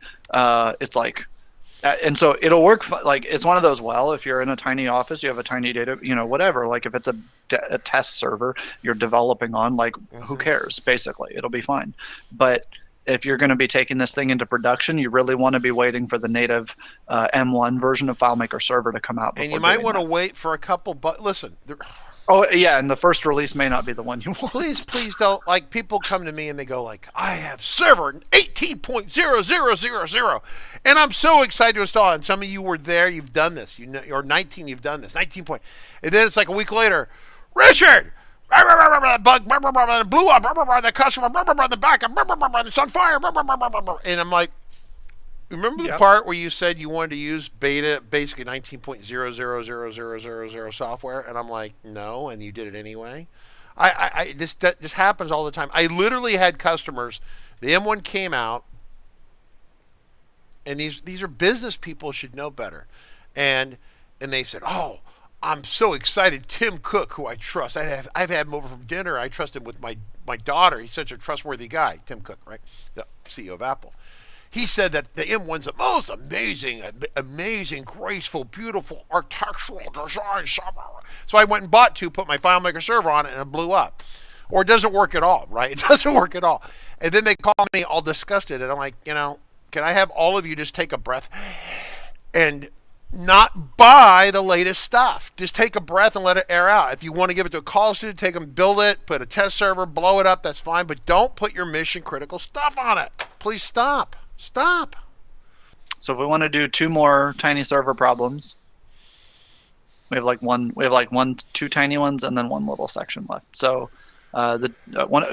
It's like, and so it'll work. Like it's one of those. Well, if you're in a tiny office, you have a tiny data, whatever. Like if it's a test server you're developing on, like who cares? Basically, it'll be fine. But if you're going to be taking this thing into production, you really want to be waiting for the native M1 version of FileMaker Server to come out. And you might want to wait for a couple, but listen. Oh, yeah, and the first release may not be the one you want. Please don't. Like, people come to me and they go like, I have server 18.0000, and I'm so excited to install it. And some of you were there, you've done this. Or 19, you've done this. 19 point. And then it's like a week later, Richard, bug blew up, the customer, the backup, it's on fire, and I'm like, remember the part where you said you wanted to use beta, basically 19.000000 software, and I'm like, no, and you did it anyway. This happens all the time. I literally had customers. The M1 came out, and these are business people, should know better, and they said, oh, I'm so excited. Tim Cook, who I trust, I've had him over from dinner. I trust him with my daughter. He's such a trustworthy guy. Tim Cook, right, the CEO of Apple. He said that the M1's the most amazing, graceful, beautiful architectural design. So I went and bought two, put my FileMaker Server on it, and it blew up. Or it doesn't work at all, right? It doesn't work at all. And then they call me all disgusted, and I'm like, can I have all of you just take a breath and not buy the latest stuff? Just take a breath and let it air out. If you want to give it to a college student, take them, build it, put a test server, blow it up, that's fine. But don't put your mission critical stuff on it. Please stop. Stop. So if we want to do two more tiny server problems, we have two tiny ones and then one little section left. So a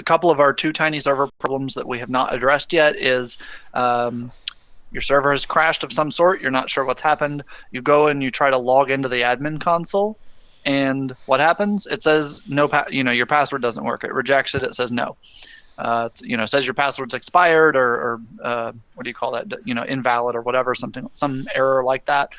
couple of our two tiny server problems that we have not addressed yet is your server has crashed of some sort. You're not sure what's happened. You go and you try to log into the admin console, and what happens? It says no. Your password doesn't work. It rejects it. It says no. It says your password's expired or what do you call that? Invalid or whatever, some error like that.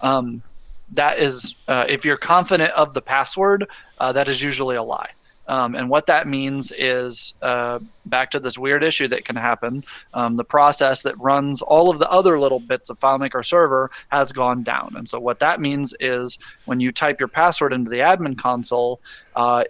That is, if you're confident of the password, that is usually a lie. And what that means is, back to this weird issue that can happen, the process that runs all of the other little bits of FileMaker Server has gone down. And so what that means is when you type your password into the admin console,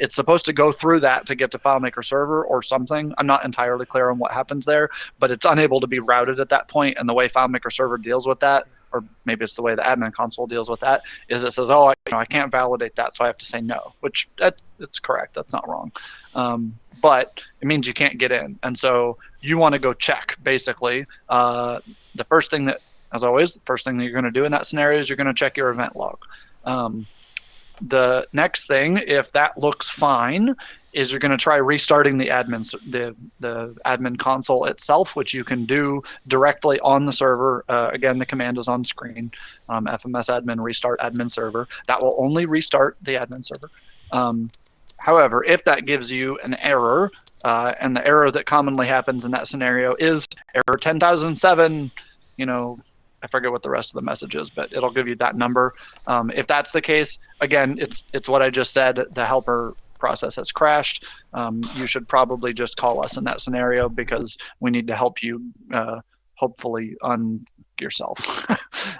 it's supposed to go through that to get to FileMaker Server or something. I'm not entirely clear on what happens there, but it's unable to be routed at that point. And the way FileMaker Server deals with that, or maybe it's the way the admin console deals with that, is it says, oh, I can't validate that, so I have to say no, which it's correct. That's not wrong. But it means you can't get in. And so you want to go check, basically. The first thing that, as always, the first thing that you're going to do in that scenario is you're going to check your event log. The next thing, if that looks fine, is you're going to try restarting the admin console itself, which you can do directly on the server. Again, the command is on screen. FMS admin restart admin server. That will only restart the admin server. However, if that gives you an error, and the error that commonly happens in that scenario is error 10,007, I forget what the rest of the message is, but it'll give you that number. If that's the case, again, it's what I just said. The helper process has crashed. You should probably just call us in that scenario because we need to help you hopefully yourself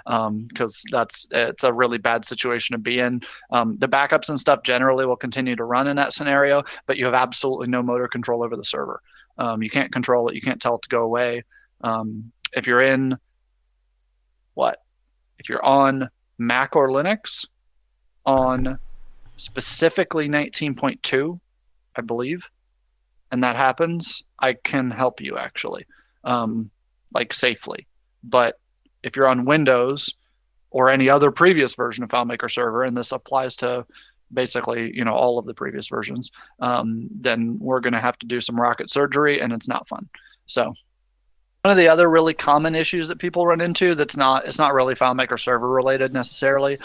because it's a really bad situation to be in. The backups and stuff generally will continue to run in that scenario, but you have absolutely no motor control over the server. You can't control it. You can't tell it to go away. If you're on Mac or Linux, on specifically 19.2, I believe, and that happens, I can help you actually, safely. But if you're on Windows, or any other previous version of FileMaker Server, and this applies to basically, all of the previous versions, then we're going to have to do some rocket surgery, and it's not fun. So one of the other really common issues that people run into it's not really FileMaker Server related necessarily.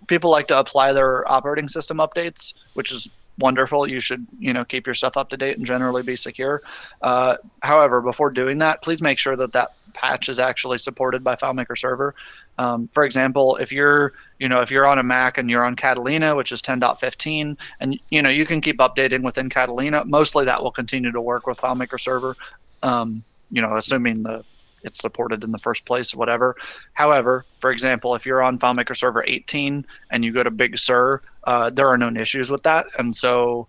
People like to apply their operating system updates, which is wonderful. You should, keep your stuff up to date and generally be secure. However, before doing that, please make sure that patch is actually supported by FileMaker Server. For example, if you're on a Mac and you're on Catalina, which is 10.15, and you can keep updating within Catalina, mostly that will continue to work with FileMaker Server, assuming it's supported in the first place, whatever. However, for example, if you're on FileMaker Server 18 and you go to Big Sur, there are known issues with that, and so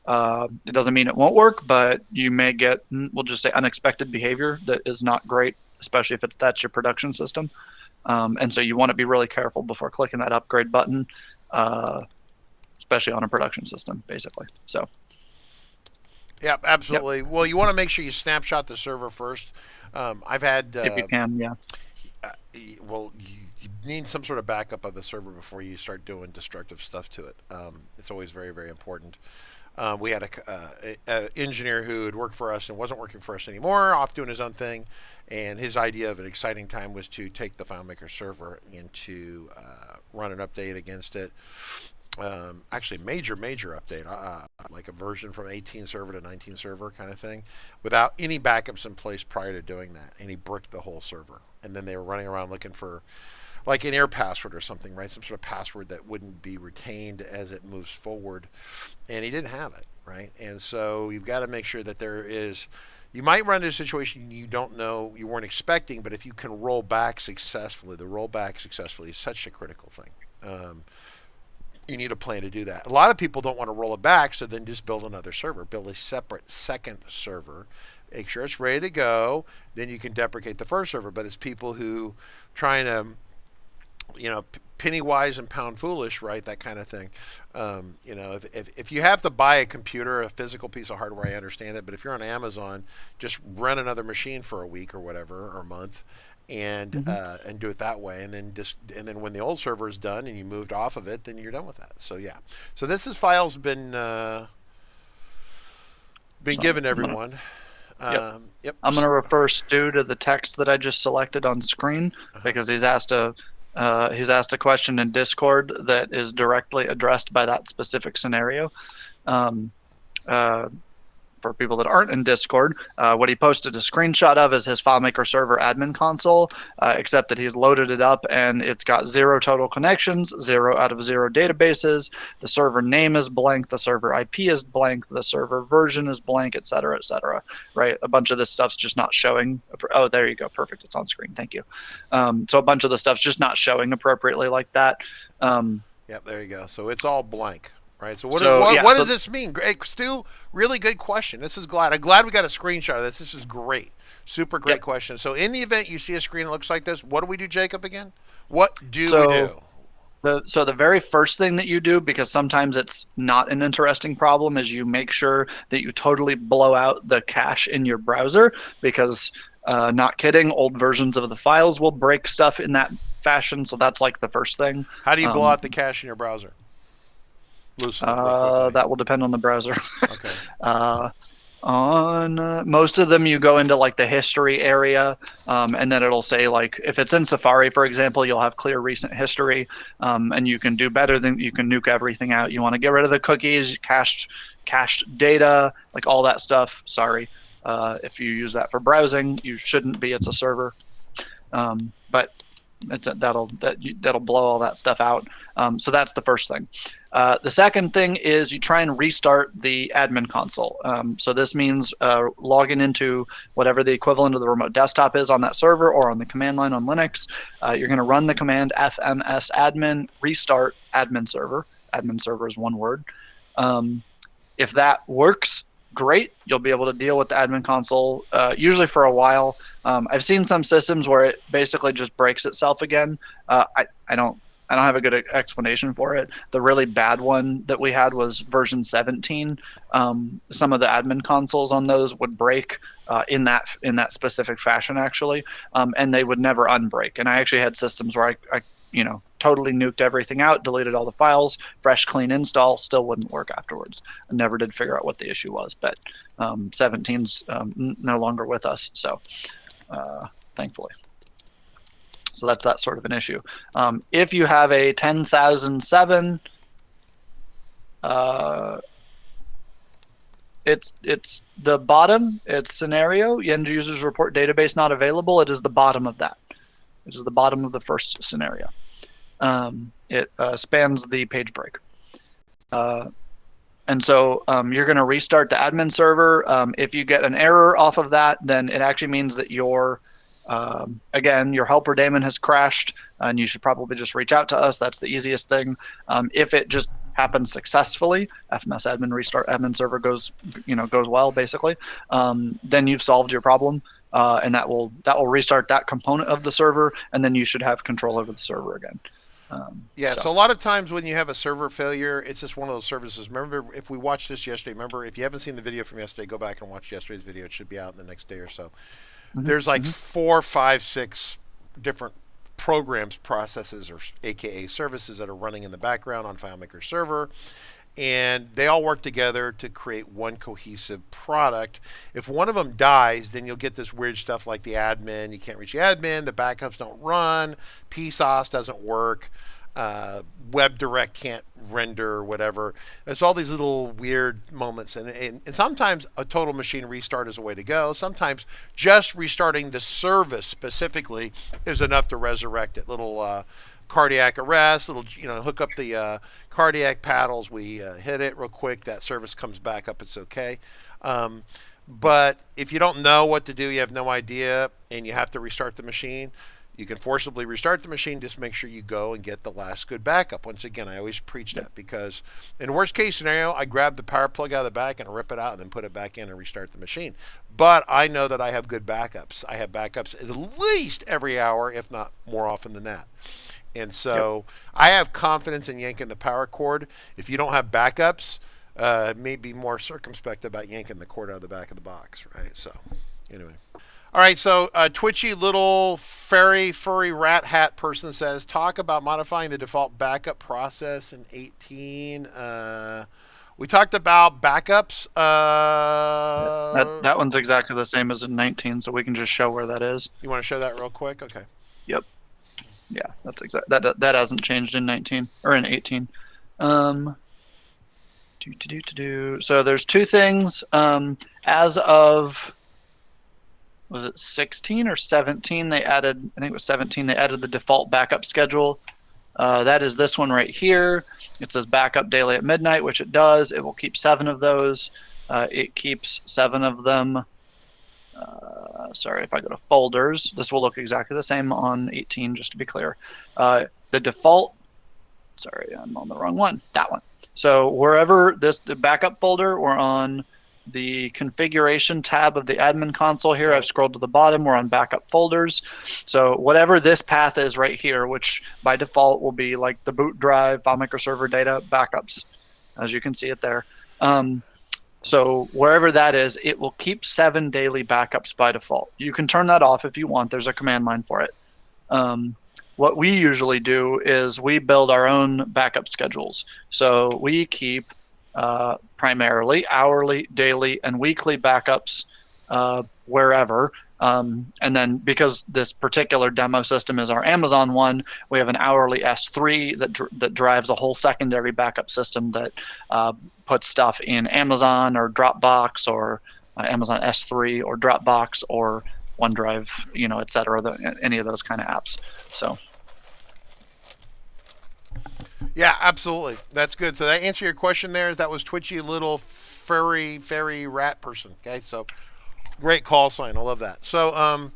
it doesn't mean it won't work, but you may get, we'll just say, unexpected behavior that is not great, especially if that's your production system. And so you want to be really careful before clicking that upgrade button, especially on a production system, basically. So. Yeah, absolutely. Yep. Well, you want to make sure you snapshot the server first. I've had if you can, yeah. Well, you need some sort of backup of the server before you start doing destructive stuff to it. It's always very, very important. We had an engineer who had worked for us and wasn't working for us anymore, off doing his own thing, and his idea of an exciting time was to take the FileMaker server and to run an update against it. Actually, major update, like a version from 18 server to 19 server kind of thing, without any backups in place prior to doing that, and he bricked the whole server. And then they were running around looking for like an air password or something, right? Some sort of password that wouldn't be retained as it moves forward, and he didn't have it, right? And so you've got to make sure that there is. You might run into a situation you don't know, you weren't expecting, but if you can roll back successfully, the rollback successfully is such a critical thing. You need a plan to do that. A lot of people don't want to roll it back, so then just build another server. Build a separate second server. Make sure it's ready to go. Then you can deprecate the first server. But it's people who trying to, penny wise and pound foolish, right? That kind of thing. If you have to buy a computer, a physical piece of hardware, I understand it. But if you're on Amazon, just rent another machine for a week or whatever, or a month, and do it that way, and then when the old server is done and you moved off of it, then you're done with that. So yeah, so file's been given everyone. Yep. I'm going to refer Stu to the text that I just selected on screen because he's asked a question in Discord that is directly addressed by that specific scenario. For people that aren't in Discord, what he posted a screenshot of is his FileMaker server admin console, except that he's loaded it up and it's got 0 total connections, 0 out of 0 databases. The server name is blank, the server IP is blank, the server version is blank, et cetera, right? A bunch of this stuff's just not showing. Oh, there you go. Perfect. It's on screen. Thank you. So a bunch of the stuff's just not showing appropriately like that. Yep, there you go. So it's all blank. Right. So what does this mean? Hey, Stu, really good question. I'm glad we got a screenshot of this. This is great. Super great question. So in the event you see a screen that looks like this, what do we do, Jacob, again? What do we do? So the very first thing that you do, because sometimes it's not an interesting problem, is you make sure that you totally blow out the cache in your browser, because not kidding, old versions of the files will break stuff in that fashion. So that's like the first thing. How do you blow out the cache in your browser? That will depend on the browser. Okay. On most of them, you go into like the history area, and then it'll say, like, if it's in Safari, for example, you'll have clear recent history, and you can do better than you can nuke everything out. You want to get rid of the cookies, cached data, like all that stuff. Sorry, if you use that for browsing, you shouldn't be. It's a server, but that'll blow all that stuff out. So that's the first thing. The second thing is you try and restart the admin console. So this means logging into whatever the equivalent of the remote desktop is on that server or on the command line on Linux. You're going to run the command fms admin restart admin server. Admin server is one word. If that works, great. You'll be able to deal with the admin console usually for a while. I've seen some systems where it basically just breaks itself again. I don't I don't have a good explanation for it. The really bad one that we had was version 17. Some of the admin consoles on those would break in that specific fashion, actually, and they would never unbreak. And I actually had systems where I totally nuked everything out, deleted all the files, fresh, clean install, still wouldn't work afterwards. I never did figure out what the issue was, but 17's no longer with us, so thankfully. So that's that sort of an issue. If you have a 10,007, it's the bottom. It's scenario. End users report database not available. It is the bottom of that. It is the bottom of the first scenario. It spans the page break. And so you're going to restart the admin server. If you get an error off of that, then it actually means that again, your helper daemon has crashed, and you should probably just reach out to us. That's the easiest thing. If it just happens successfully, fms admin restart admin server goes well, basically, then you've solved your problem, and that will restart that component of the server, and then you should have control over the server again. So a lot of times when you have a server failure, it's just one of those services. Remember, if we watched this yesterday, if you haven't seen the video from yesterday, go back and watch yesterday's video. It should be out in the next day or so. There's like 4, 5, 6 different programs, processes, or AKA services that are running in the background on FileMaker server, and they all work together to create one cohesive product. If one of them dies, then you'll get this weird stuff like the admin. You can't reach the admin. The backups don't run. PSOS doesn't work. WebDirect can't render, whatever. There's all these little weird moments, and sometimes a total machine restart is a way to go. Sometimes just restarting the service specifically is enough to resurrect it. Little cardiac arrest, hook up the cardiac paddles. We hit it real quick. That service comes back up. It's okay. But if you don't know what to do, you have no idea, and you have to restart the machine, you can forcibly restart the machine. Just make sure you go and get the last good backup. Once again, I always preach that, because in the worst case scenario, I grab the power plug out of the back and rip it out and then put it back in and restart the machine. But I know that I have good backups. I have backups at least every hour, if not more often than that. And so I have confidence in yanking the power cord. If you don't have backups, maybe more circumspect about yanking the cord out of the back of the box, right? So anyway. All right, so twitchy little furry rat hat person says, talk about modifying the default backup process in 18. We talked about backups. That one's exactly the same as in 19, so we can just show where that is. You want to show that real quick? Okay. Yep. Yeah, that's that hasn't changed in 19 or in 18. So there's two things. As of, was it 16 or 17? They added, I think it was 17. They added the default backup schedule. That is this one right here. It says backup daily at midnight, which it does. It will keep 7 of those. It keeps 7 of them. Sorry, if I go to folders, this will look exactly the same on 18, just to be clear. The default, sorry, I'm on the wrong one, that one. So wherever the backup folder, we're on the configuration tab of the admin console here. I've scrolled to the bottom, we're on backup folders. So whatever this path is right here, which by default will be like the boot drive, FileMaker server data backups, as you can see it there. So wherever that is, it will keep 7 daily backups by default. You can turn that off if you want. There's a command line for it. What we usually do is we build our own backup schedules. So we keep primarily hourly, daily, and weekly backups wherever. And then because this particular demo system is our Amazon one, we have an hourly S3 that drives a whole secondary backup system that puts stuff in Amazon or Dropbox or Amazon S3 or Dropbox or OneDrive, et cetera, any of those kind of apps. So. Yeah, absolutely. That's good. So that answer your question there. That was twitchy little furry rat person. Okay, so great call sign. I love that. So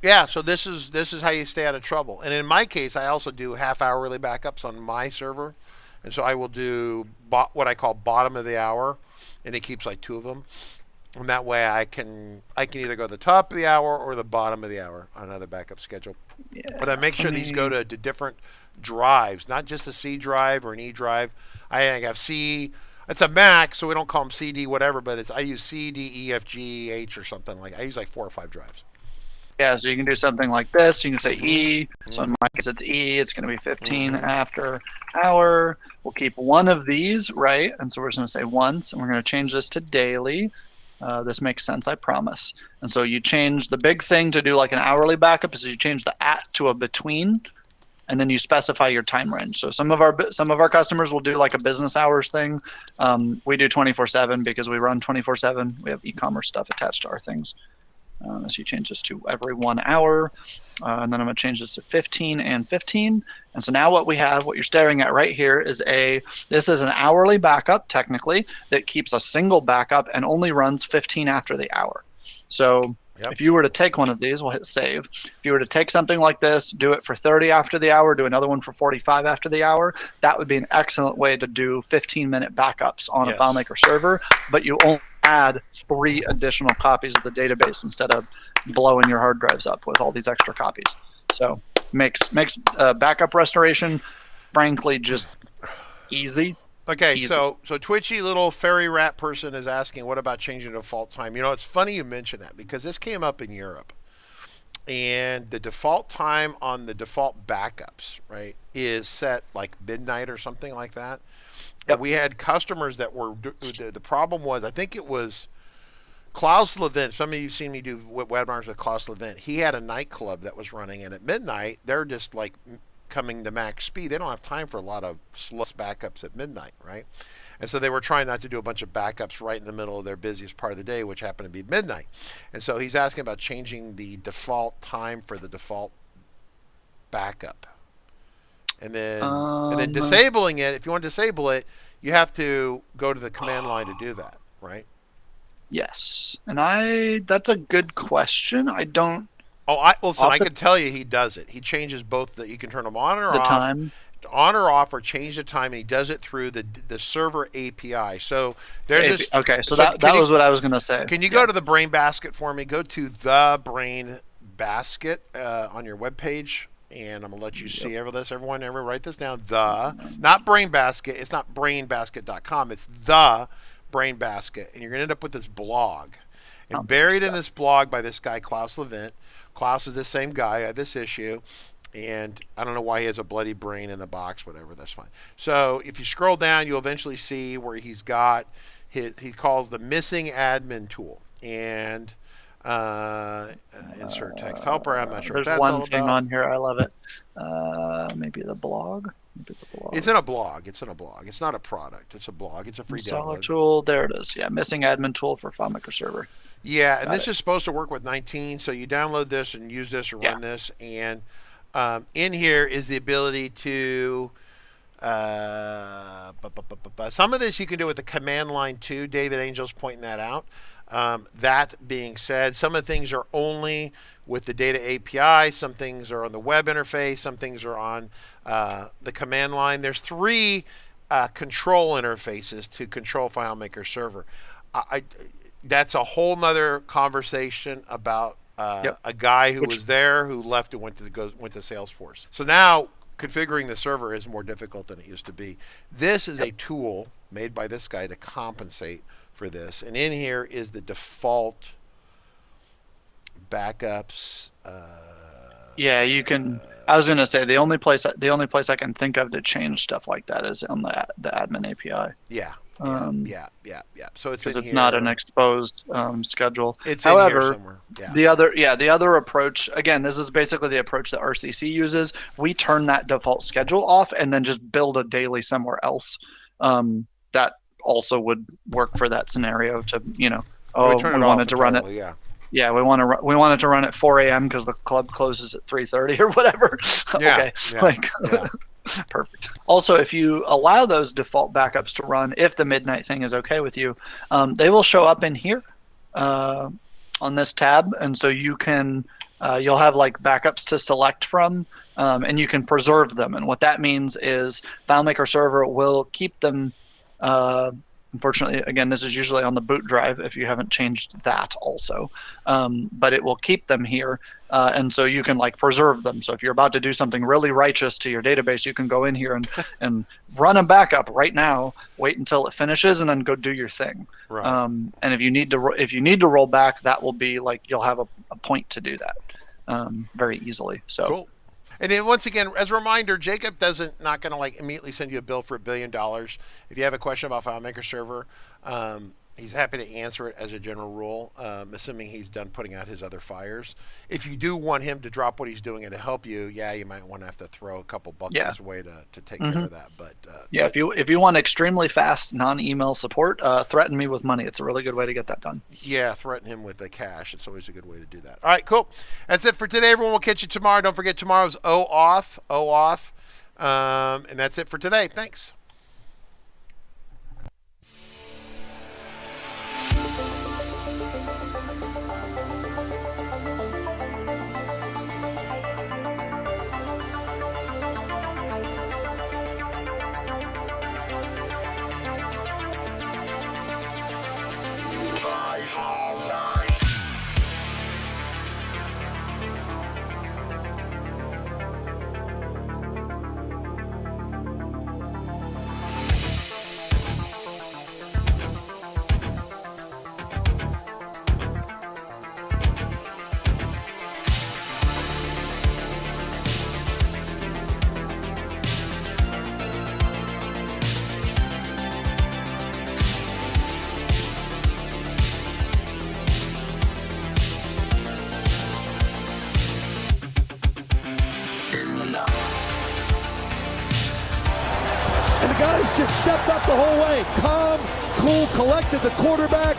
yeah, so this is how you stay out of trouble. And in my case, I also do half hourly backups on my server, and so I will do what I call bottom of the hour, and it keeps like 2 of them. And that way I can either go to the top of the hour or the bottom of the hour on another backup schedule. Yeah. But I make sure these go to different drives, not just a C drive or an E drive. I have C. It's a Mac, so we don't call them CD whatever, but I use C, D, E, F, G, H or something like. I use like 4 or 5 drives. Yeah, so you can do something like this. You can say E. So in my case, it's E. It's going to be 15 after hour. We'll keep one of these, right? And so we're just going to say once, and we're going to change this to daily. This makes sense, I promise. And so you change the big thing to do like an hourly backup is you change the at to a between, and then you specify your time range. So some of our customers will do like a business hours thing. We do 24/7 because we run 24/7. We have e-commerce stuff attached to our things. So you change this to every 1 hour, and then I'm going to change this to 15 and 15. And so now what you're staring at right here is this is an hourly backup technically that keeps a single backup and only runs 15 after the hour. So if you were to take one of these, we'll hit save. If you were to take something like this, do it for 30 after the hour, do another one for 45 after the hour, that would be an excellent way to do 15-minute backups on a FileMaker server, but you only add 3 additional copies of the database instead of blowing your hard drives up with all these extra copies. So makes backup restoration, frankly, just easy. Okay, so twitchy little fairy rat person is asking, what about changing default time? You know, it's funny you mention that because this came up in Europe. And the default time on the default backups, right, is set like midnight or something like that. Yep. We had customers that were, the problem was, I think it was Klaus Levent. Some of you have seen me do webinars with Klaus Levent. He had a nightclub that was running, and at midnight, they're just like coming to max speed. They don't have time for a lot of slow backups at midnight, right? And so they were trying not to do a bunch of backups right in the middle of their busiest part of the day, which happened to be midnight. And so he's asking about changing the default time for the default backup. And then disabling it. If you want to disable it, you have to go to the command line to do that, right? Yes. And that's a good question. I don't. Oh, I can tell you he does it. He changes both you can turn them on or off. Time. On or off, or change the time, and he does it through the server API. So there's this. Okay, so that was what I was going to say. Can you go to the Brain Basket for me? Go to the Brain Basket on your web page, and I'm going to let you see this. Everyone, write this down. Not Brain Basket. It's not brainbasket.com. It's the Brain Basket, and you're going to end up with this blog. And buried in this blog by this guy, Klaus Levent. Klaus is the same guy. I had this issue. And I don't know why he has a bloody brain in the box, whatever, that's fine. So if you scroll down, you'll eventually see where he's got he calls the missing admin tool. And insert text helper. I'm not sure what that's all about. There's one thing on here. I love it. Maybe the blog. It's in a blog. It's not a product. It's a blog. It's a free download. Tool. There it is. Yeah, missing admin tool for FileMaker server. Yeah, and this is supposed to work with 19. So you download this and use this or run this. And in here is the ability to some of this you can do with the command line too. David Angel's pointing that out. That being said, some of the things are only with the data API. Some things are on the web interface. Some things are on the command line. There's 3 control interfaces to control FileMaker server. That's a whole nother conversation about a guy who was there, who left and went to Salesforce. So now configuring the server is more difficult than it used to be. This is a tool made by this guy to compensate for this. And in here is the default backups. Yeah, you can. I was going to say the only place I can think of to change stuff like that is on the admin API. Yeah. So it's in here. It's not an exposed schedule. It's in here somewhere. Yeah. The other approach, again, this is basically the approach that RCC uses. We turn that default schedule off and then just build a daily somewhere else. That also would work for that scenario. To we wanted to run it. Yeah, we wanted to run at 4 a.m. because the club closes at 3:30 or whatever. Okay. Perfect. Also, if you allow those default backups to run, if the midnight thing is okay with you, they will show up in here on this tab, and so you can you'll have like backups to select from, and you can preserve them. And what that means is FileMaker server will keep them Unfortunately, again, this is usually on the boot drive if you haven't changed that also. But it will keep them here. And so you can like preserve them. So if you're about to do something really righteous to your database, you can go in here and run a backup right now, wait until it finishes, and then go do your thing. Right. And if you need to roll back, that will be like you'll have a point to do that very easily. So cool. And then once again, as a reminder, Jacob not going to like immediately send you a bill for $1 billion. If you have a question about FileMaker Server, he's happy to answer it as a general rule, assuming he's done putting out his other fires. If you do want him to drop what he's doing and to help you, you might want to have to throw a couple bucks his way to take care of that. But if you want extremely fast non-email support, threaten me with money. It's a really good way to get that done. Yeah, threaten him with the cash. It's always a good way to do that. All right, cool. That's it for today, everyone. We'll catch you tomorrow. Don't forget, tomorrow's OAuth. And that's it for today. Thanks. And the guys just stepped up the whole way. Calm, cool, collected the quarterback.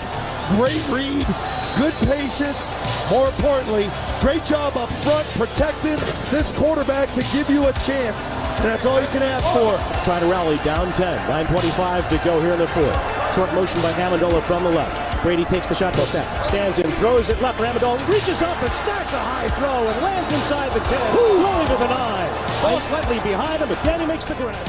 Great read, good patience. More importantly, great job up front protecting this quarterback to give you a chance. And that's all you can ask for. Trying to rally down 10. 9:25 to go here in the fourth. Short motion by Amendola from the left. Brady takes the shotgun snap. Stands in, throws it left for Amendola. Reaches up and snacks a high throw and lands inside the 10. Rolling to the 9. Ball slightly behind him, but Danny makes the grab.